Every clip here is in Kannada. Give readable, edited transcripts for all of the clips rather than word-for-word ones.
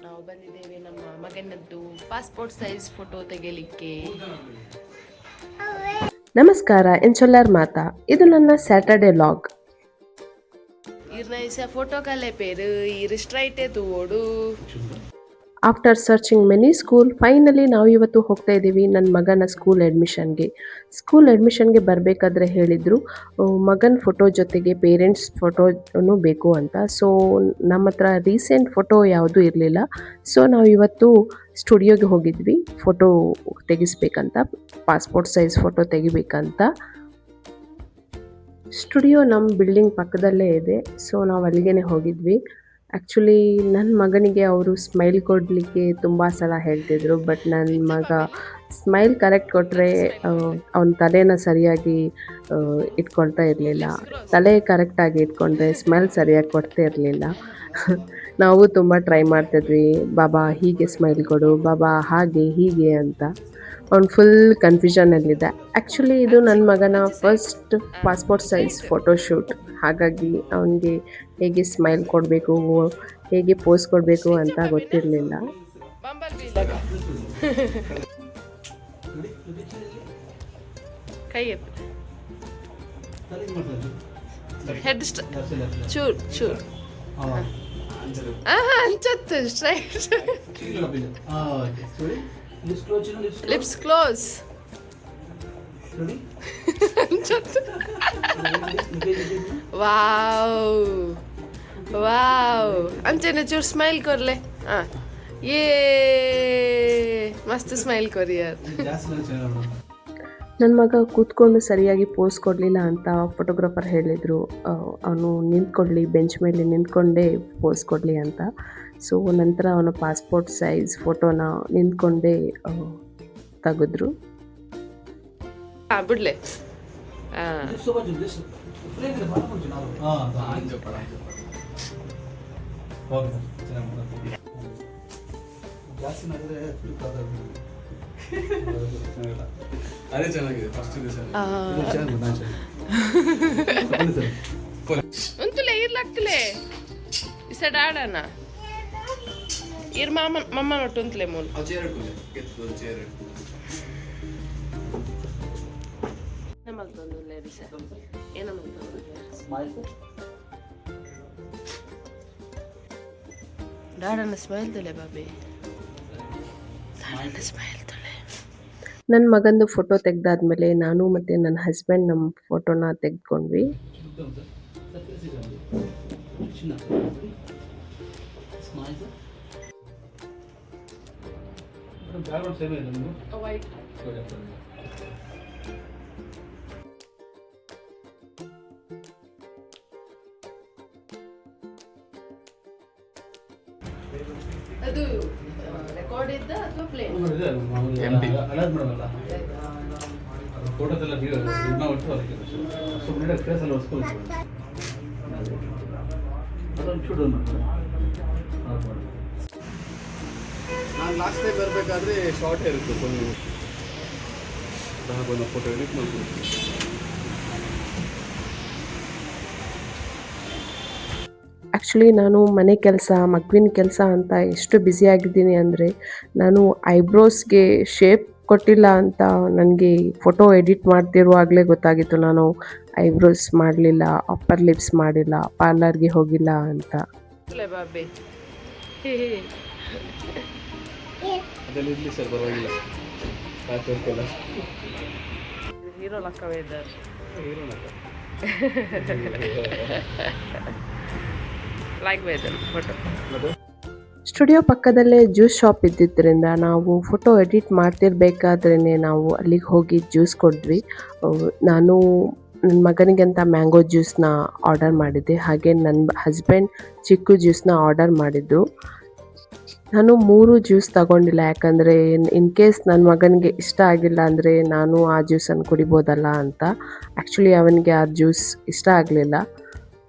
ನಾವು ಬಂದಿದ್ದೇವೆ ನಮ್ಮ ಮಗನದ್ದು ಪಾಸ್ಪೋರ್ಟ್ ಸೈಜ್ ಫೋಟೋ ತೆಗೆಯಲಿಕ್ಕೆ. ನಮಸ್ಕಾರ ಎಂಚೊಲ್ಲಾರ್ ಮಾತಾ, ಇದು ನನ್ನ ಸ್ಯಾಟರ್ಡೆ ಲಾಗ್. ಇರ್ನ ಫೋಟೋ ಕಲೆ ಪೇರು ಇರಿಸ್ಟ್ರೈಟೇ ತೂಡು. After searching many school, finally ನಾವು ಇವತ್ತು ಹೋಗ್ತಾ ಇದ್ದೀವಿ ನನ್ನ ಮಗನ ಸ್ಕೂಲ್ ಅಡ್ಮಿಷನ್ಗೆ ಬರಬೇಕಾದ್ರೆ ಹೇಳಿದರು ಮಗನ ಫೋಟೋ ಜೊತೆಗೆ ಪೇರೆಂಟ್ಸ್ ಫೋಟೋನು ಬೇಕು ಅಂತ. ಸೊ ನಮ್ಮ ಹತ್ರ ರೀಸೆಂಟ್ ಫೋಟೋ ಯಾವುದೂ ಇರಲಿಲ್ಲ. ಸೊ ನಾವು ಇವತ್ತು ಸ್ಟುಡಿಯೋಗೆ ಹೋಗಿದ್ವಿ ಫೋಟೋ ತೆಗಿಸ್ಬೇಕಂತ, ಪಾಸ್ಪೋರ್ಟ್ ಸೈಜ್ ಫೋಟೋ ತೆಗಿಬೇಕಂತ. ಸ್ಟುಡಿಯೋ ನಮ್ಮ ಬಿಲ್ಡಿಂಗ್ ಪಕ್ಕದಲ್ಲೇ ಇದೆ. ಸೊ ನಾವು ಅಲ್ಲಿಗೆ ಹೋಗಿದ್ವಿ. ಆ್ಯಕ್ಚುಲಿ ನನ್ನ ಮಗನಿಗೆ ಅವರು ಸ್ಮೈಲ್ ಕೊಡಲಿಕ್ಕೆ ತುಂಬ ಸಲ ಹೇಳ್ತಿದ್ರು, ಬಟ್ ನನ್ನ ಮಗ ಸ್ಮೈಲ್ ಕರೆಕ್ಟ್ ಕೊಟ್ಟರೆ ಅವನ ತಲೆನ ಸರಿಯಾಗಿ ಇಟ್ಕೊಳ್ತಾ ಇರಲಿಲ್ಲ. ತಲೆ ಕರೆಕ್ಟಾಗಿ ಇಟ್ಕೊಂಡ್ರೆ ಸ್ಮೈಲ್ ಸರಿಯಾಗಿ ಕೊಡ್ತಾ ಇರಲಿಲ್ಲ. ನಾವು ತುಂಬ ಟ್ರೈ ಮಾಡ್ತಿದ್ವಿ, ಬಾಬಾ ಹೀಗೆ ಸ್ಮೈಲ್ ಕೊಡು, ಬಾಬಾ ಹಾಗೆ ಹೀಗೆ ಅಂತ. ಅವ್ನು ಫುಲ್ ಕನ್ಫ್ಯೂಷನಲ್ಲಿದ್ದ. ಆ್ಯಕ್ಚುಲಿ ಇದು ನನ್ನ ಮಗನ ಫಸ್ಟ್ ಪಾಸ್ಪೋರ್ಟ್ ಸೈಜ್ ಫೋಟೋಶೂಟ್. ಹಾಗಾಗಿ ಅವನಿಗೆ ಹೇಗೆ ಸ್ಮೈಲ್ ಕೊಡಬೇಕು, ಹೇಗೆ ಪೋಸ್ ಕೊಡಬೇಕು ಅಂತ ಗೊತ್ತಿರಲಿಲ್ಲ. ಕೈ ಹೆಡ್ ಚೂರ್ ಚೂರ್ ಅಂಚತ್ತು straight. Lips close. Wow wow ಅಂಚೆನೆ ಚೂರು ಸ್ಮೈಲ್ ಕೊರ್ಲೆ. ಹಾಂ ಏ ಮಸ್ತ್ ಸ್ಮೈಲ್ ಕೊರಿ ಯಾರ್. ನನ್ನ ಮಗ ಕೂತ್ಕೊಂಡು ಸರಿಯಾಗಿ ಪೋಸ್ ಕೊಡಲಿಲ್ಲ ಅಂತ ಫೋಟೋಗ್ರಾಫರ್ ಹೇಳಿದರು, ಅವನು ನಿಂತ್ಕೊಳ್ಳಿ, ಬೆಂಚ್ ಮೇಲೆ ನಿಂತ್ಕೊಂಡೇ ಪೋಸ್ ಕೊಡಲಿ ಅಂತ. ಸೊ ನಂತರ ಅವನ ಪಾಸ್ಪೋರ್ಟ್ ಸೈಜ್ ಫೋಟೋನ ನಿಂತ್ಕೊಂಡೇ ತೆಗೆದ್ರು. ಹಾಂ ಬಿಡ್ಲೆ. ಅದೇ ಚೆನ್ನಾಗಿದೆ ಫಸ್ಟ್ ದಿವಸ ಉಂತುಲೆ ಇರ್ಲಾಗ್ತಲೆ ಇಸಡ ಆಡಣ ಇರ್ ಮಮ್ಮ ನೊಟ್ಟು ಉಂತಲೆ ಮೂಲ ಡಾಡನ ಸ್ಮೈಲ್ ತೊಲೆ ಬಾಬಿ, ಸ್ಮೈಲ್ ತೊಲೆ. ನನ್ನ ಮಗಂದು ಫೋಟೋ ತೆಗ್ದಾದ್ಮೇಲೆ ನಾನು ಮತ್ತು ನನ್ನ ಹಸ್ಬೆಂಡ್ ನಮ್ಮ ಫೋಟೋನ ತೆಗೆದುಕೊಂಡ್ವಿ. ಅದು ರೆಕಾರ್ಡ್ ಇದ್ದ ಅಥವಾ ಪ್ಲೇ? ಫೋಟೋದೆಲ್ಲ ಒಟ್ಟು ಸುಮ್ಮನೆ ಫೇಸಲ್ಲಿ ಹೊಸ್ಕೊಳ್ತೀವಿ. ಅದೊಂದು ಚೂಡು ನಾನು ಲಾಸ್ಟ್ ಟೈಮ್ ಬರಬೇಕಾದ್ರೆ ಶಾರ್ಟ್ ಇರುತ್ತೆ ಒಂದು ಫೋಟೋ ಎಡಿಟ್ ಮಾಡ್ತೀನಿ. ಆ್ಯಕ್ಚುಲಿ ನಾನು ಮನೆ ಕೆಲಸ, ಮಗುವಿನ ಕೆಲಸ ಅಂತ ಎಷ್ಟು ಬ್ಯುಸಿಯಾಗಿದ್ದೀನಿ ಅಂದರೆ ನಾನು ಐಬ್ರೋಸ್ಗೆ ಶೇಪ್ ಕೊಟ್ಟಿಲ್ಲ ಅಂತ ನನಗೆ ಫೋಟೋ ಎಡಿಟ್ ಮಾಡ್ತಿರುವಾಗಲೇ ಗೊತ್ತಾಗಿತ್ತು ನಾನು ಐಬ್ರೋಸ್ ಮಾಡಲಿಲ್ಲ, ಅಪ್ಪರ್ ಲಿಪ್ಸ್ ಮಾಡಿಲ್ಲ, ಪಾರ್ಲರ್ಗೆ ಹೋಗಿಲ್ಲ ಅಂತ. ಬಾಬಿ ಅದೆಲ್ಲ ಇರಲಿ ಸರ್, ಪರವಾಗಿಲ್ಲ. ಹೀರೋ ಲಕ್ಕವೇ ಇದ್ದಾರೆ. Like photo. ಸ್ಟುಡಿಯೋ ಪಕ್ಕದಲ್ಲೇ ಜ್ಯೂಸ್ ಶಾಪ್ ಇದ್ದಿದ್ದರಿಂದ ನಾವು ಫೋಟೋ ಎಡಿಟ್ ಮಾಡ್ತಿರ್ಬೇಕಾದ್ರೇ ನಾವು ಅಲ್ಲಿಗೆ ಹೋಗಿ ಜ್ಯೂಸ್ ಕೊಡಿದ್ವಿ. ನಾನು ನನ್ನ ಮಗನಿಗಂತ ಮ್ಯಾಂಗೋ ಜ್ಯೂಸನ್ನ ಆರ್ಡರ್ ಮಾಡಿದ್ದೆ, ಹಾಗೆ ನನ್ನ ಹಸ್ಬೆಂಡ್ ಚಿಕ್ಕು ಜ್ಯೂಸನ್ನ ಆರ್ಡರ್ ಮಾಡಿದ್ದು. ನಾನು 3 ಜ್ಯೂಸ್ ತಗೊಂಡಿಲ್ಲ, ಯಾಕಂದರೆ ಇನ್ ಕೇಸ್ ನನ್ನ ಮಗನಿಗೆ ಇಷ್ಟ ಆಗಿಲ್ಲ ಅಂದರೆ ನಾನು ಆ ಜ್ಯೂಸನ್ನು ಕುಡಿಬೋದಲ್ಲ ಅಂತ. ಆ್ಯಕ್ಚುಲಿ ಅವನಿಗೆ ಆ ಜ್ಯೂಸ್ ಇಷ್ಟ ಆಗಲಿಲ್ಲ,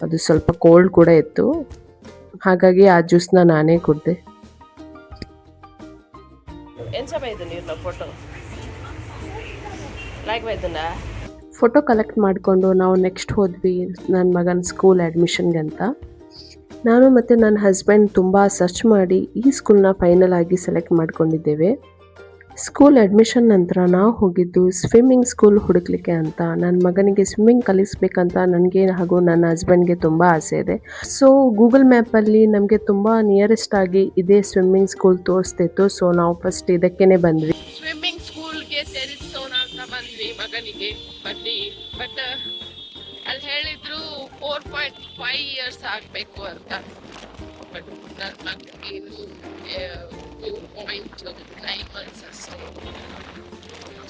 ಅದು ಸ್ವಲ್ಪ ಕೋಲ್ಡ್ ಕೂಡ ಇತ್ತು. ಹಾಗಾಗಿ ಆ ಜ್ಯೂಸ್ನ ನಾನೇ ಕುಡಿದೆ. ಫೋಟೋ ಕಲೆಕ್ಟ್ ಮಾಡಿಕೊಂಡು ನಾವು ನೆಕ್ಸ್ಟ್ ಹೋದ್ವಿ ನನ್ನ ಮಗನ ಸ್ಕೂಲ್ ಅಡ್ಮಿಷನ್ಗೆ ಅಂತ. ನಾನು ಮತ್ತು ನನ್ನ ಹಸ್ಬೆಂಡ್ ತುಂಬ ಸರ್ಚ್ ಮಾಡಿ ಈ ಸ್ಕೂಲ್ನ ಫೈನಲ್ ಆಗಿ ಸೆಲೆಕ್ಟ್ ಮಾಡ್ಕೊಂಡಿದ್ದೇವೆ. ಸ್ಕೂಲ್ ಅಡ್ಮಿಷನ್ ನಂತರ ನಾವು ಹೋಗಿದ್ದು ಸ್ವಿಮ್ಮಿಂಗ್ ಸ್ಕೂಲ್ ಹುಡುಕ್ಲಿಕ್ಕೆ ಅಂತ. ನನ್ನ ಮಗನಿಗೆ ಸ್ವಿಮ್ಮಿಂಗ್ ಕಲಿಸ್ಬೇಕಂತ ನನಗೆ ಹಾಗೂ ನನ್ನ ಹಸ್ಬೆಂಡ್ಗೆ ತುಂಬ ಆಸೆ ಇದೆ. ಸೊ ಗೂಗಲ್ ಮ್ಯಾಪಲ್ಲಿ ನಮಗೆ ತುಂಬ ನಿಯರೆಸ್ಟ್ ಆಗಿ ಇದೇ ಸ್ವಿಮ್ಮಿಂಗ್ ಸ್ಕೂಲ್ ತೋರಿಸ್ತಿತ್ತು. ಸೊ ನಾವು ಫಸ್ಟ್ ಇದಕ್ಕೇ ಬಂದ್ವಿ. ಸ್ವಿಮ್ಮಿಂಗ್ ಸ್ಕೂಲ್ಗೆ ಸೇರಿಸೋಣ ಅಂತ ಬಂದ್ವಿ ಮಗನಿಗೆ. ಬಟ್ ಅಲ್ಲಿ ಹೇಳಿದ್ರು 4.5 ಇಯರ್ಸ್ ಆಗಬೇಕು ಅಂತ. ಬಟ್ ನನ್ನ ಮಗನಿಗೆ 2.9 months ಅಷ್ಟೇ.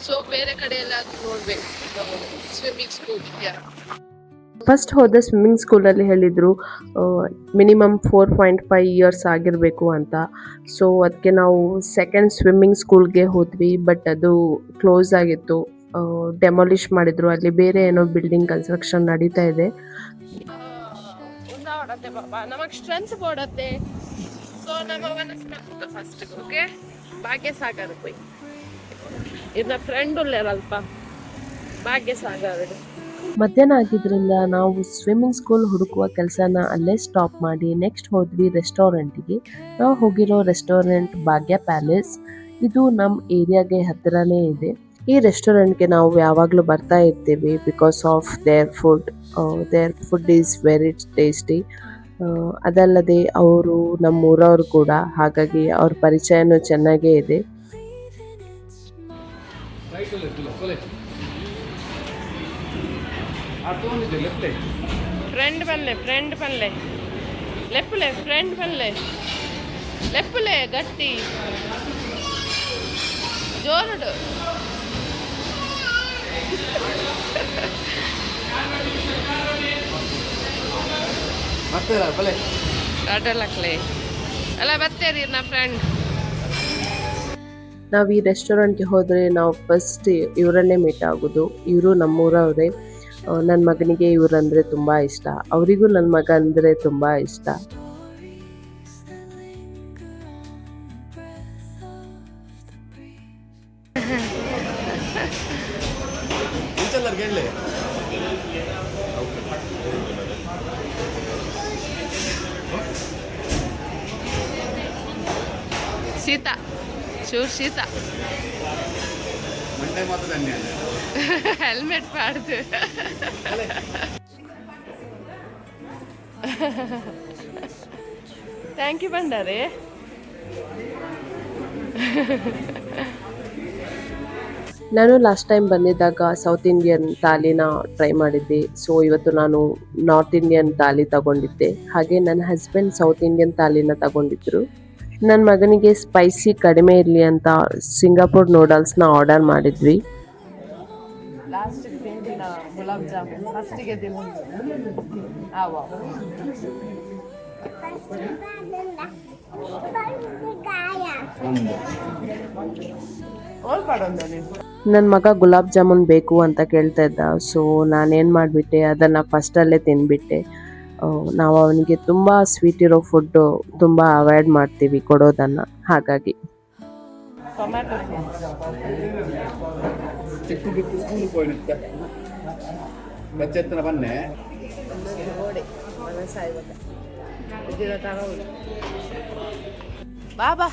ಸೊ ಬೇರೆ ಕಡೆ ಎಲ್ಲ ನೋಡ್ಬೇಕು ಸ್ವಿಮ್ಮಿಂಗ್ ಸ್ಕೂಲ್ ಇದೆಯಾ. ಫಸ್ಟ್ ಹೋದ ಸ್ವಿಮ್ಮಿಂಗ್ ಸ್ಕೂಲಲ್ಲಿ ಹೇಳಿದರು ಮಿನಿಮಮ್ 4.5 ಇಯರ್ಸ್ ಆಗಿರಬೇಕು ಅಂತ. ಸೊ ಅದಕ್ಕೆ ನಾವು ಸೆಕೆಂಡ್ ಸ್ವಿಮ್ಮಿಂಗ್ ಸ್ಕೂಲ್ಗೆ ಹೋದ್ವಿ. ಬಟ್ ಅದು ಕ್ಲೋಸ್ ಆಗಿತ್ತು, ಡೆಮಾಲಿಷ್ ಮಾಡಿದ್ರು. ಅಲ್ಲಿ ಬೇರೆ ಏನೋ ಬಿಲ್ಡಿಂಗ್ ಕನ್ಸ್ಟ್ರಕ್ಷನ್ ನಡೀತಾ ಇದೆ. ಉಂದಾವಡತ್ತೆ ಬಾಬಾ ನಮಗೆ ಸ್ಟ್ರೆಂತ್ ಬೋಡತ್ತೆ. ಸೊ ನಮ್ಮ ಮನಸ್ಸು ಫಸ್ಟ್ ಓಕೆ ಭಾಗ್ಯಸಾಗರ್ ಹೋಯ್ ಇನ್ನ ಫ್ರೆಂಡ್ ಉಳ್ಳೇರಲ್ಪ ಭಾಗ್ಯಸಾಗರ್. ಮಧ್ಯಾಹ್ನ ಆಗಿದ್ದರಿಂದ ನಾವು ಸ್ವಿಮ್ಮಿಂಗ್ ಸ್ಕೂಲ್ ಹುಡುಕುವ ಕೆಲಸನ ಅಲ್ಲೇ ಸ್ಟಾಪ್ ಮಾಡಿ ನೆಕ್ಸ್ಟ್ ಹೋದ್ವಿ ರೆಸ್ಟೋರೆಂಟಿಗೆ. ನಾವು ಹೋಗಿರೋ ರೆಸ್ಟೋರೆಂಟ್ ಭಾಗ್ಯ ಪ್ಯಾಲೇಸ್. ಇದು ನಮ್ಮ ಏರಿಯಾಗೆ ಹತ್ತಿರನೇ ಇದೆ. ಈ ರೆಸ್ಟೋರೆಂಟ್ಗೆ ನಾವು ಯಾವಾಗಲೂ ಬರ್ತಾ ಇರ್ತೀವಿ because of their food is very tasty. ಅದಲ್ಲದೆ ಅವರು ನಮ್ಮೂರವ್ರು ಕೂಡ, ಹಾಗಾಗಿ ಅವ್ರ ಪರಿಚಯನೂ ಚೆನ್ನಾಗೇ ಇದೆ. ಫ್ರೆಂಡ್ ಬನ್ಲೆ ಲೆಪ್ಪಲೆ ಫ್ರೆಂಡ್ ಬನ್ಲೆ ಲೆಪ್ಪಲೆ ಗಟ್ಟಿ ಜೋರುಡು. ಅಡ್ಡಲಕ್ಲೆ ಅಲ್ಲ ಬತ್ತೇರಿ ನಮ್ಮ ಫ್ರೆಂಡ್. ನಾವು ಈ ರೆಸ್ಟೋರೆಂಟ್ಗೆ ಹೋದರೆ ನಾವು ಫಸ್ಟ್ ಇವರನ್ನೇ ಮೀಟ್ ಆಗೋದು. ಇವರು ನಮ್ಮೂರವರೇ. ನನ್ನ ಮಗನಿಗೆ ಇವರಂದರೆ ತುಂಬ ಇಷ್ಟ, ಅವರಿಗೂ ನನ್ನ ಮಗ ಅಂದರೆ ತುಂಬ ಇಷ್ಟ. ಸೀತಾ ಶೂರ್ ಸೀತಾ ಹೆಲ್ಮೆಟ್ ಪಾಡ್ದು ಥ್ಯಾಂಕ್ ಯು ಬಂಡಾರೆ. ನಾನು ಲಾಸ್ಟ್ ಟೈಮ್ ಬಂದಿದ್ದಾಗ ಸೌತ್ ಇಂಡಿಯನ್ ಥಾಲಿನ ಟ್ರೈ ಮಾಡಿದ್ದೆ. ಸೊ ಇವತ್ತು ನಾನು ನಾರ್ತ್ ಇಂಡಿಯನ್ ಥಾಲಿ ತಗೊಂಡಿದ್ದೆ. ಹಾಗೆ ನನ್ನ ಹಸ್ಬೆಂಡ್ ಸೌತ್ ಇಂಡಿಯನ್ ಥಾಲಿನ ತಗೊಂಡಿದ್ರು. ನನ್ನ ಮಗನಿಗೆ ಸ್ಪೈಸಿ ಕಡಿಮೆ ಇರಲಿ ಅಂತ ಸಿಂಗಾಪುರ್ ನೂಡಲ್ಸ್ನ ಆರ್ಡರ್ ಮಾಡಿದ್ವಿ. ಲಾಸ್ಟಿಗೆ ತಿಂಡಿನ ಗುಲಾಬ್ ಜಾಮೂನ್ ಫಸ್ಟಿಗೆ ತಿಂಡಿ ನನ್ನ ಮಗ ಗುಲಾಬ್ ಜಾಮೂನ್ ಬೇಕು ಅಂತ ಕೇಳ್ತಾ ಇದ್ದ. ಸೊ ನಾನೇನು ಮಾಡಿಬಿಟ್ಟೆ, ಅದನ್ನು ಫಸ್ಟಲ್ಲೇ ತಿಂದ್ಬಿಟ್ಟೆ. ನಾವು ಅವನಿಗೆ ತುಂಬ ಸ್ವೀಟ್ ಇರೋ ಫುಡ್ಡು ತುಂಬ ಅವಾಯ್ಡ್ ಮಾಡ್ತೀವಿ ಕೊಡೋದನ್ನು. ಹಾಗಾಗಿ ಬನ್ನೆ ಬಾಬಾ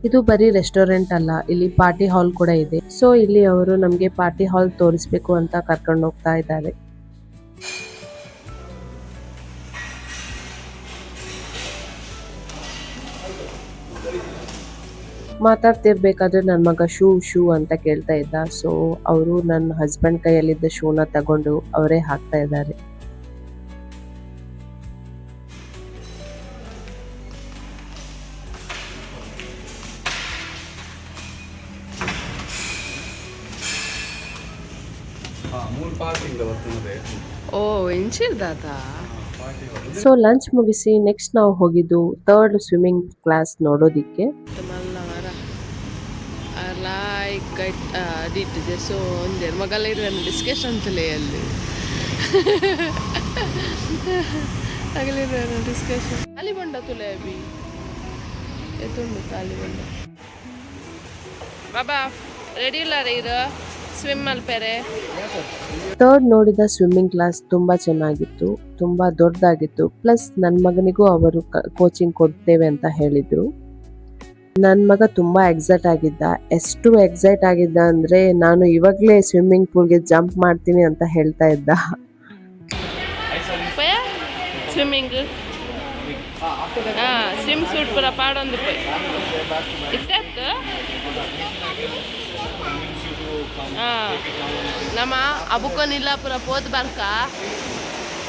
ಇದು ಬರೀ ರೆಸ್ಟೋರೆಂಟ್ ಅಲ್ಲ, ಇಲ್ಲಿ ಪಾರ್ಟಿ ಹಾಲ್ ಕೂಡ ಇದೆ. ಸೊ ಇಲ್ಲಿ ಅವರು ನಮಗೆ ಪಾರ್ಟಿ ಹಾಲ್ ತೋರಿಸ್ಬೇಕು ಅಂತ ಕರ್ಕೊಂಡು ಹೋಗ್ತಾ ಇದ್ದಾರೆ. ಮಾತಾಡ್ತಿರ್ಬೇಕಾದ್ರೆ ನನ್ನ ಮಗ ಶೂ ಅಂತ ಕೇಳ್ತಾ ಇದ್ದ. ಸೊ ಅವರು ನನ್ನ ಹಸ್ಬೆಂಡ್ ಕೈಯಲ್ಲಿದ್ದ ಶೂನ ತಗೊಂಡು ಅವರೇ ಹಾಕ್ತಾ ಇದ್ದಾರೆ. ಓ ಇಂಚಿರ್ದಾತ. ಸೊ ಲಂಚ್ ಮುಗಿಸಿ ನೆಕ್ಸ್ಟ್ ನಾವು ಹೋಗಿದ್ದು ಥರ್ಡ್ ಸ್ವಿಮ್ಮಿಂಗ್ ಕ್ಲಾಸ್ ನೋಡೋದಿಕ್ಕೆ. ಸೊ ಒಂದೇ ಮಗಲ್ಲ ಇರೋ ಡಿಸ್ಕಷನ್ ತಲೆ ಅಲ್ಲಿ ಅಗಲಿರೋ ಡಿಸ್ಕಷನ್ ಅಲ್ಲಿ ಬಂಡ ತುಲೆ ಅಭಿ ಎತ್ತುಂಡು ತಾಲಿ ಬಂಡ. ಬಾಬಾ ರೆಡಿ ಇಲ್ಲ ರೀ ಇದು ಸ್ವಿಮ್ ಅಲ್ಪೇರೆ. ಥರ್ಡ್ ನೋಡಿದ ಸ್ವಿಮ್ಮಿಂಗ್ ಕ್ಲಾಸ್ ತುಂಬ ಚೆನ್ನಾಗಿತ್ತು, ತುಂಬ ದೊಡ್ಡದಾಗಿತ್ತು. ಪ್ಲಸ್ ನನ್ನ ಮಗನಿಗೂ ಅವರು ಕೋಚಿಂಗ್ ಕೊಡ್ತೇವೆ ಅಂತ ಹೇಳಿದರು. ನನ್ನ ಮಗ ತುಂಬ ಎಕ್ಸೈಟ್ ಆಗಿದ್ದ. ಎಷ್ಟು ಎಕ್ಸೈಟ್ ಆಗಿದ್ದ ಅಂದರೆ ನಾನು ಇವಾಗಲೇ ಸ್ವಿಮ್ಮಿಂಗ್ ಪೂಲ್ಗೆ ಜಂಪ್ ಮಾಡ್ತೀನಿ ಅಂತ ಹೇಳ್ತಾ ಇದ್ದ. ಸ್ವಿಮ್ಮಿಂಗ್ ಸ್ವಿಮ್ ಸೂಟ್ ಪೂರ ಪಾಡೊಂದು ಇತ್ತು. ನಮ್ಮ ಅಬುಕೊನಿಲ್ಲ ಪೂರ ಪೋದ್ ಬರ್ಕ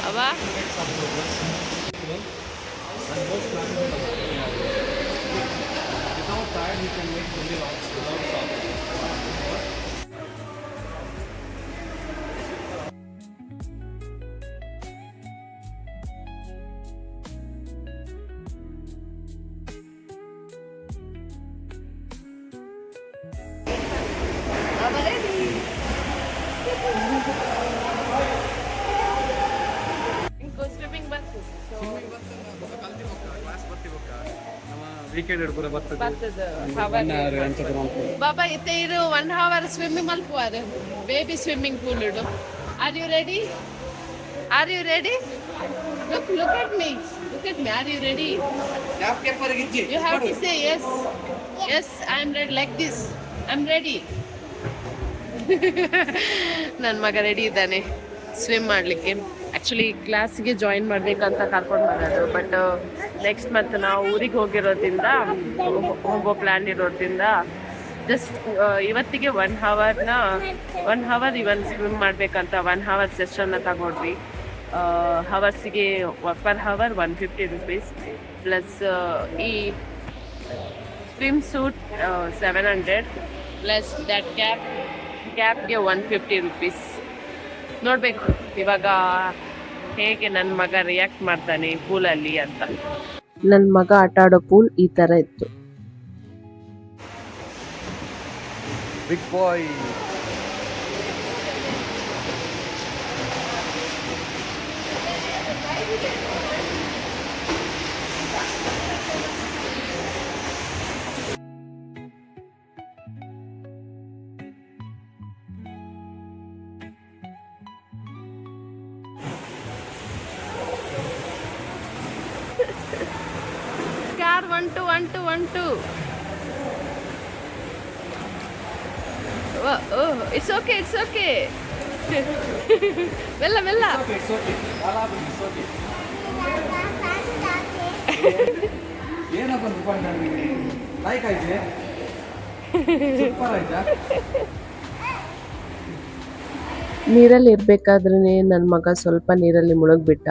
ಅವ ಸ್ವಿಮ್ಮಿಂಗ್ ಬಾಬಾ ಇತ್ತೆ ಇರು 1 hour ಸ್ವಿಮ್ಮಿಂಗ್ ಮಲ್ಪುವಾರು ಬೇಬಿ ಸ್ವಿಮ್ಮಿಂಗ್ ಪೂಲ್ ಇಡು. Are you ready? Are you ready? look at me are you ready? You have to say yes I am ready like this. I'm ready. ನನ್ನ ಮಗ ರೆಡಿ ಇದ್ದಾನೆ ಸ್ವಿಮ್ ಮಾಡಲಿಕ್ಕೆ. ಆ್ಯಕ್ಚುಲಿ ಕ್ಲಾಸಿಗೆ ಜಾಯಿನ್ ಮಾಡಬೇಕಂತ ಕರ್ಕೊಂಡು ಬಂದರು, ಬಟ್ ನೆಕ್ಸ್ಟ್ ಮಂತ್ ನಾವು ಊರಿಗೆ ಹೋಗೋ ಪ್ಲ್ಯಾನ್ ಇರೋದ್ರಿಂದ ಜಸ್ಟ್ ಇವತ್ತಿಗೆ 1 hour ಇವನ್ ಸ್ವಿಮ್ ಮಾಡಬೇಕಂತ 1 hour ಸೆಷನ್ನ ತಗೊಂಡ್ವಿ. ಹವರ್ಸಿಗೆ ಪರ್ ಹವರ್ 150 rupees ಪ್ಲಸ್ ಈ ಸ್ವಿಮ್ ಸೂಟ್ 700 ಪ್ಲಸ್ ದ್ಯಾಟ್ ಕ್ಯಾಪ್ಗೆ 150 rupees. ನೋಡಬೇಕು ಇವಾಗ ಹೇಗೆ ನನ್ನ ಮಗ ರಿಯಾಕ್ಟ್ ಮಾಡ್ತಾನೆ ಪೂಲಲ್ಲಿ ಅಂತ. ನನ್ನ ಮಗ ಆಟ ಆಡೋ ಪೂಲ್ ಈ ಥರ ಇತ್ತು. Big bye car 1 2 oh it's okay ಮೆಲ್ಲ ನೀರಲ್ಲಿ ಇರಬೇಕಾದ್ರೆ ನನ್ನ ಮಗ ಸ್ವಲ್ಪ ನೀರಲ್ಲಿ ಮುಳುಗ್ಬಿಟ್ಟ.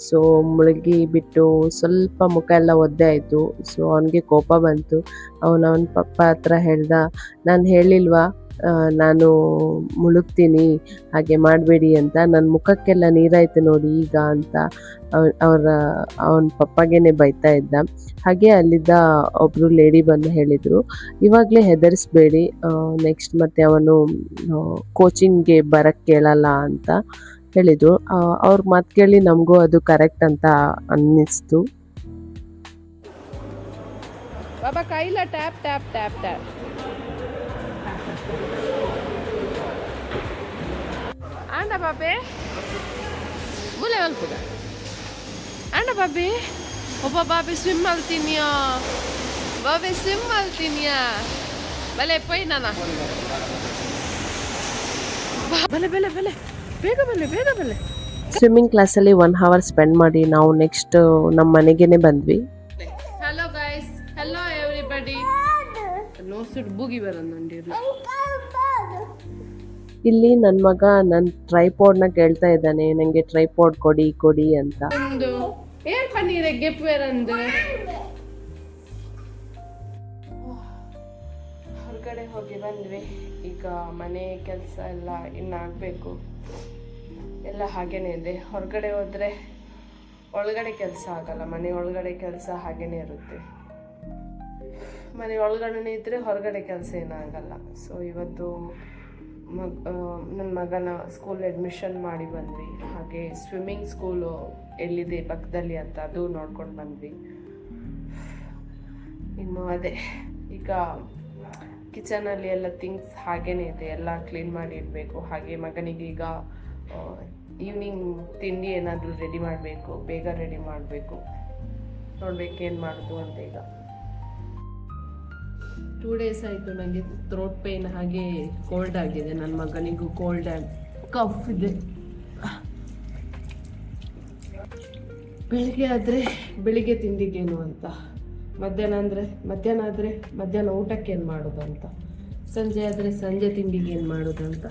ಸೊ ಮುಳುಗಿ ಬಿಟ್ಟು ಸ್ವಲ್ಪ ಮುಖ ಎಲ್ಲ ಒದ್ದೆ ಆಯಿತು. ಸೊ ಅವನಿಗೆ ಕೋಪ ಬಂತು. ಅವನ ಪಪ್ಪ ಹತ್ರ ಹೇಳ್ದ, ನಾನು ಹೇಳಿಲ್ವಾ ನಾನು ಮುಳುಗ್ತೀನಿ, ಹಾಗೆ ಮಾಡಬೇಡಿ ಅಂತ. ನನ್ನ ಮುಖಕ್ಕೆಲ್ಲ ನೀರಾಯ್ತು ನೋಡಿ ಈಗ ಅಂತ ಅವನ ಪಪ್ಪಗೇನೆ ಬೈತಾ ಇದ್ದ. ಹಾಗೆ ಅಲ್ಲಿದ್ದ ಒಬ್ಬರು ಲೇಡಿ ಬಂದು ಹೇಳಿದರು, ಇವಾಗಲೇ ಹೆದರಿಸ್ಬೇಡಿ, ನೆಕ್ಸ್ಟ್ ಮತ್ತೆ ಅವನು ಕೋಚಿಂಗ್ಗೆ ಬರಕ್ಕೆ ಕೇಳಲ್ಲ ಅಂತ ಹೇಳಿದರು. ಅವ್ರ ಮಾತು ಕೇಳಿ ನಮಗೂ ಅದು ಕರೆಕ್ಟ್ ಅಂತ ಅನ್ನಿಸ್ತು. ಬಾಬಾ ಕೈಲ ಟ್ಯಾಪ್ ಟ್ಯಾಪ್ ಟ್ಯಾಪ್ ಟ್ಯಾಪ್ ಆಂಡ ಬಾಬೆ ಬುಲೆ ಮಲ್ಪುದ ಆಂಡ ಬಾಬೆ ಒಬ್ಬ ಬಾಬೆ ಸ್ವಿಮ್ ಮಲ್ತೀನಿಯಾ ಬಾಬೆ ಸ್ವಿಮ್ ಮಲ್ತೀನಿಯಾ ಬಲೆ ಪೈ ನಾನ ಬಲೆ ಬೇಗ ಬಲೆ. ಸ್ವಿಮ್ಮಿಂಗ್ ಕ್ಲಾಸಲ್ಲಿ 1 hour ಸ್ಪೆಂಡ್ ಮಾಡಿ ನಾವು ನೆಕ್ಸ್ಟ್ ನಮ್ಮ ಮನೆಗೇನೆ ಬಂದ್ವಿ. Hello guys, hello everybody. ನೋ ಸುಡ್ ಬೂಗಿ ಬರೋದು. ಇಲ್ಲಿ ನನ್ನ ಮಗ ನನ್ನ ಟ್ರೈಪಾಡ್ನ ಕೇಳ್ತಾ ಇದ್ದಾನೆ, ನನಗೆ ಟ್ರೈಪಾಡ್ ಕೊಡಿ ಅಂತ. ಒಂದು ಏನ್ ಪನ್ನೀರೆ ಗೆಪ್ಪೇರಂದು ಹೊರಗಡೆ ಹೋಗಿ ಬಂದ್ವಿ. ಈಗ ಮನೆ ಕೆಲಸ ಎಲ್ಲ ಇನ್ನಾಗಬೇಕು, ಎಲ್ಲ ಹಾಗೇನೆ ಇದೆ. ಹೊರಗಡೆ ಹೋದರೆ ಒಳಗಡೆ ಕೆಲಸ ಆಗಲ್ಲ, ಮನೆ ಒಳಗಡೆ ಕೆಲಸ ಹಾಗೇನೆ ಇರುತ್ತೆ. ಮನೆ ಒಳಗಡೆ ಇದ್ದರೆ ಹೊರಗಡೆ ಕೆಲಸ ಏನಾಗಲ್ಲ. ಸೊ ಇವತ್ತು ನನ್ನ ಮಗನ ಸ್ಕೂಲ್ ಅಡ್ಮಿಷನ್ ಮಾಡಿ ಬಂದ್ವಿ. ಹಾಗೆ ಸ್ವಿಮ್ಮಿಂಗ್ ಸ್ಕೂಲು ಎಲ್ಲಿದೆ ಪಕ್ಕದಲ್ಲಿ ಅಂತ ಅದು ನೋಡ್ಕೊಂಡು ಬಂದ್ವಿ. ಇನ್ನು ಅದೇ ಈಗ ಕಿಚನಲ್ಲಿ ಎಲ್ಲ ಥಿಂಗ್ಸ್ ಹಾಗೇನೇ ಇದೆ, ಎಲ್ಲ ಕ್ಲೀನ್ ಮಾಡಿ ಇಡಬೇಕು. ಹಾಗೆ ಮಗನಿಗೆ ಈಗ ಈವ್ನಿಂಗ್ ತಿಂಡಿ ಏನಾದರೂ ರೆಡಿ ಮಾಡಬೇಕು, ಬೇಗ ರೆಡಿ ಮಾಡಬೇಕು. ನೋಡ್ಬೇಕು ಏನು ಮಾಡೋದು ಅಂತ. ಈಗ 2 ಡೇಸ್ ಆಯಿತು ನನಗೆ ಥ್ರೋಟ್ ಪೇಯ್ನ್ ಹಾಗೆ ಕೋಲ್ಡ್ ಆಗಿದೆ. ನನ್ನ ಮಗನಿಗೂ ಕೋಲ್ಡ್ ಆ್ಯಂಡ್ ಕಫ್ ಇದೆ. ಬೆಳಿಗ್ಗೆ ಆದರೆ ಬೆಳಿಗ್ಗೆ ತಿಂಡಿಗೇನು ಅಂತ, ಮಧ್ಯಾಹ್ನ ಆದರೆ ಮಧ್ಯಾಹ್ನ ಊಟಕ್ಕೆ ಏನು ಮಾಡೋದು ಅಂತ, ಸಂಜೆ ಆದರೆ ಸಂಜೆ ತಿಂಡಿಗೆ ಏನು ಮಾಡೋದು ಅಂತ.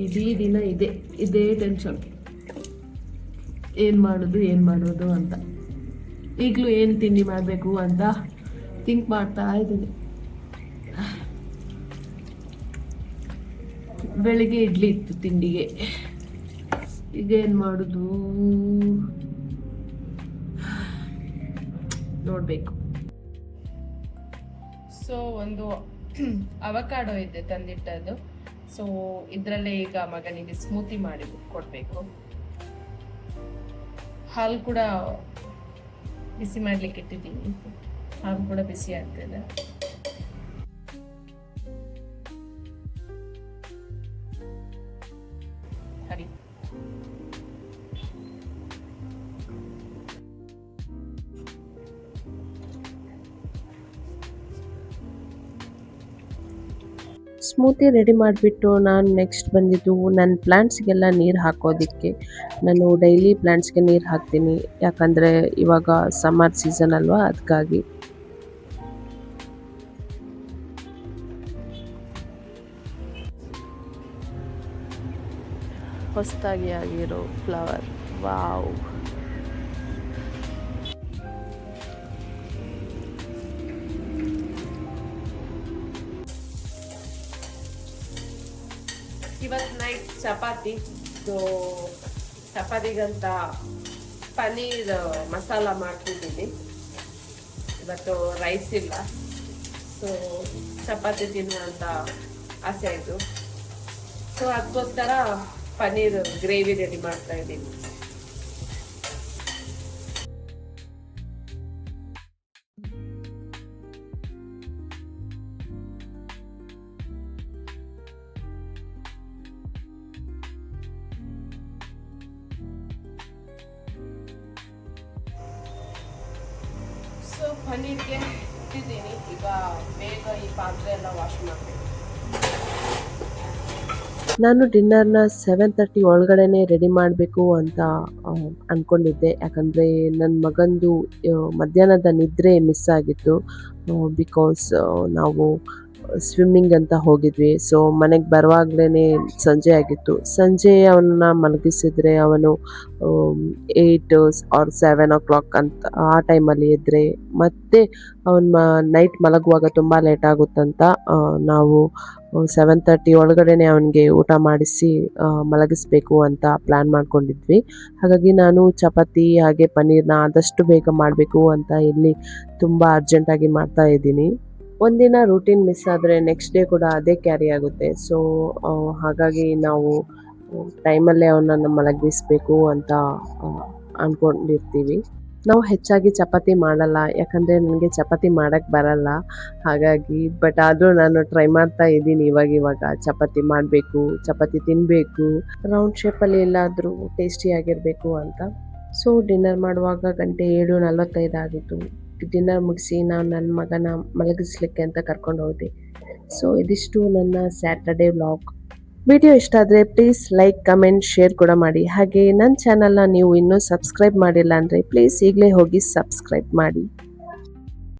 ಇಡೀ ದಿನ ಇದೇ ಟೆನ್ಷನ್, ಏನು ಮಾಡೋದು ಅಂತ. ಈಗಲೂ ಏನು ತಿಂಡಿ ಮಾಡಬೇಕು ಅಂತ ಥಿಂಕ್ ಮಾಡ್ತಾ ಇದ್ದೀನಿ. ಬೆಳಿಗ್ಗೆ ಇಡ್ಲಿ ಇತ್ತು ತಿಂಡಿಗೆ, ಈಗ ಏನು ಮಾಡೋದು ನೋಡಬೇಕು. ಸೊ ಒಂದು ಅವಕಾಡೋ ಇದೆ ತಂದಿಟ್ಟದ್ದು. ಸೊ ಇದರಲ್ಲೇ ಈಗ ಮಗನಿಗೆ ಸ್ಮೂತಿ ಮಾಡಿ ಕೊಡಬೇಕು. ಹಾಲು ಕೂಡ ಬಿಸಿ ಮಾಡ್ಲಿಕ್ಕೆ ಇಟ್ಟಿದ್ದೀನಿ, ಹಾಲು ಕೂಡ ಬಿಸಿ ಆಗ್ತಿದೆ. ಸರಿ, ಸ್ಮೂತಿ ರೆಡಿ ಮಾಡಿಬಿಟ್ಟು ನಾನು ನೆಕ್ಸ್ಟ್ ಬಂದಿದ್ದು ನನ್ನ ಪ್ಲ್ಯಾಂಟ್ಸ್ಗೆಲ್ಲ ನೀರು ಹಾಕೋದಕ್ಕೆ. ನಾನು ಡೈಲಿ ಪ್ಲ್ಯಾಂಟ್ಸ್ಗೆ ನೀರು ಹಾಕ್ತೀನಿ, ಯಾಕಂದರೆ ಇವಾಗ ಸಮ್ಮರ್ ಸೀಸನ್ ಅಲ್ವಾ, ಅದಕ್ಕಾಗಿ. ಹೊಸದಾಗಿ ಆಗಿರೋ ಫ್ಲವರ್, ವಾವ್. ಇವತ್ತು ನೈಟ್ ಚಪಾತಿ. ಸೊ ಚಪಾತಿಗಂತ ಪನ್ನೀರ್ ಮಸಾಲ ಮಾಡ್ತಿದ್ದೀನಿ. ಇವತ್ತು ರೈಸ್ ಇಲ್ಲ, ಸೊ ಚಪಾತಿ ತಿನ್ನುವಂಥ ಆಸೆ ಆಯಿತು. ಸೊ ಅದಕ್ಕೋಸ್ಕರ ಪನ್ನೀರ್ ಗ್ರೇವಿ ರೆಡಿ ಮಾಡ್ತಾ ಇದ್ದೀನಿ. ಸೊ ಪನ್ನೀರ್ಗೆ ಇಟ್ಟಿದ್ದೀನಿ. ಈಗ ಬೇಗ ಈ ಪಾತ್ರೆ ಎಲ್ಲ ವಾಶ್ ಮಾಡಬೇಕು. ನಾನು ಡಿನ್ನರ್ನ 7:30 ಒಳಗಡೆನೆ ರೆಡಿ ಮಾಡಬೇಕು ಅಂತ ಅಂದ್ಕೊಂಡಿದ್ದೆ, ಯಾಕಂದರೆ ನನ್ನ ಮಗಂದು ಮಧ್ಯಾಹ್ನದ ನಿದ್ರೆ ಮಿಸ್ ಆಗಿತ್ತು. ಬಿಕಾಸ್ ನಾವು ಸ್ವಿಮ್ಮಿಂಗ್ ಅಂತ ಹೋಗಿದ್ವಿ. ಸೊ ಮನೆಗೆ ಬರುವಾಗಲೇ ಸಂಜೆ ಆಗಿತ್ತು. ಸಂಜೆ ಅವನ್ನ ಮಲಗಿಸಿದ್ರೆ ಅವನು 8 or 7 o'clock ಅಂತ ಆ ಟೈಮಲ್ಲಿ ಎದ್ದರೆ ಮತ್ತೆ ನೈಟ್ ಮಲಗುವಾಗ ತುಂಬ ಲೇಟ್ ಆಗುತ್ತಂತ ನಾವು 7:30 ಒಳಗಡೆನೆ ಅವನಿಗೆ ಊಟ ಮಾಡಿಸಿ ಮಲಗಿಸ್ಬೇಕು ಅಂತ ಪ್ಲ್ಯಾನ್ ಮಾಡ್ಕೊಂಡಿದ್ವಿ. ಹಾಗಾಗಿ ನಾನು ಚಪಾತಿ ಹಾಗೆ ಪನ್ನೀರ್ನ ಆದಷ್ಟು ಬೇಗ ಮಾಡಬೇಕು ಅಂತ ಇಲ್ಲಿ ತುಂಬ ಅರ್ಜೆಂಟಾಗಿ ಮಾಡ್ತಾ ಇದ್ದೀನಿ. ಒಂದಿನ ರೂಟೀನ್ ಮಿಸ್ ಆದರೆ ನೆಕ್ಸ್ಟ್ ಡೇ ಕೂಡ ಅದೇ ಕ್ಯಾರಿ ಆಗುತ್ತೆ. ಸೊ ಹಾಗಾಗಿ ನಾವು ಟೈಮಲ್ಲೇ ಅವನನ್ನು ಮಲಗಿಸ್ಬೇಕು ಅಂತ ಅಂದ್ಕೊಂಡಿರ್ತೀವಿ. ನಾವು ಹೆಚ್ಚಾಗಿ ಚಪಾತಿ ಮಾಡಲ್ಲ, ಯಾಕಂದರೆ ನನಗೆ ಚಪಾತಿ ಮಾಡೋಕ್ಕೆ ಬರಲ್ಲ. ಹಾಗಾಗಿ ಆದರೂ ನಾನು ಟ್ರೈ ಮಾಡ್ತಾ ಇದ್ದೀನಿ ಇವಾಗ ಚಪಾತಿ ಮಾಡಬೇಕು, ಚಪಾತಿ ತಿನ್ನಬೇಕು, ರೌಂಡ್ ಶೇಪಲ್ಲಿ ಎಲ್ಲಾದರೂ ಟೇಸ್ಟಿಯಾಗಿರಬೇಕು ಅಂತ. ಸೊ ಡಿನ್ನರ್ ಮಾಡುವಾಗ ಗಂಟೆ 7:45 ಆಗಿತ್ತು. ಡಿನ್ನರ್ ಮುಗಿಸಿ ನಾನು ನನ್ನ ಮಗನ ಮಲಗಿಸ್ಲಿಕ್ಕೆ ಅಂತ ಕರ್ಕೊಂಡು ಹೋದೆ. ಸೊ ಇದಿಷ್ಟು ನನ್ನ ಸ್ಯಾಟರ್ಡೇ ವ್ಲಾಗ್. ವಿಡಿಯೋ ಇಷ್ಟ ಆದರೆ ಪ್ಲೀಸ್ ಲೈಕ್, ಕಮೆಂಟ್, ಶೇರ್ ಕೂಡ ಮಾಡಿ. ಹಾಗೆ ನನ್ನ ಚಾನಲ್ನ ನೀವು ಇನ್ನೂ ಸಬ್ಸ್ಕ್ರೈಬ್ ಮಾಡಿಲ್ಲ ಅಂದರೆ ಪ್ಲೀಸ್ ಈಗಲೇ ಹೋಗಿ ಸಬ್ಸ್ಕ್ರೈಬ್ ಮಾಡಿ.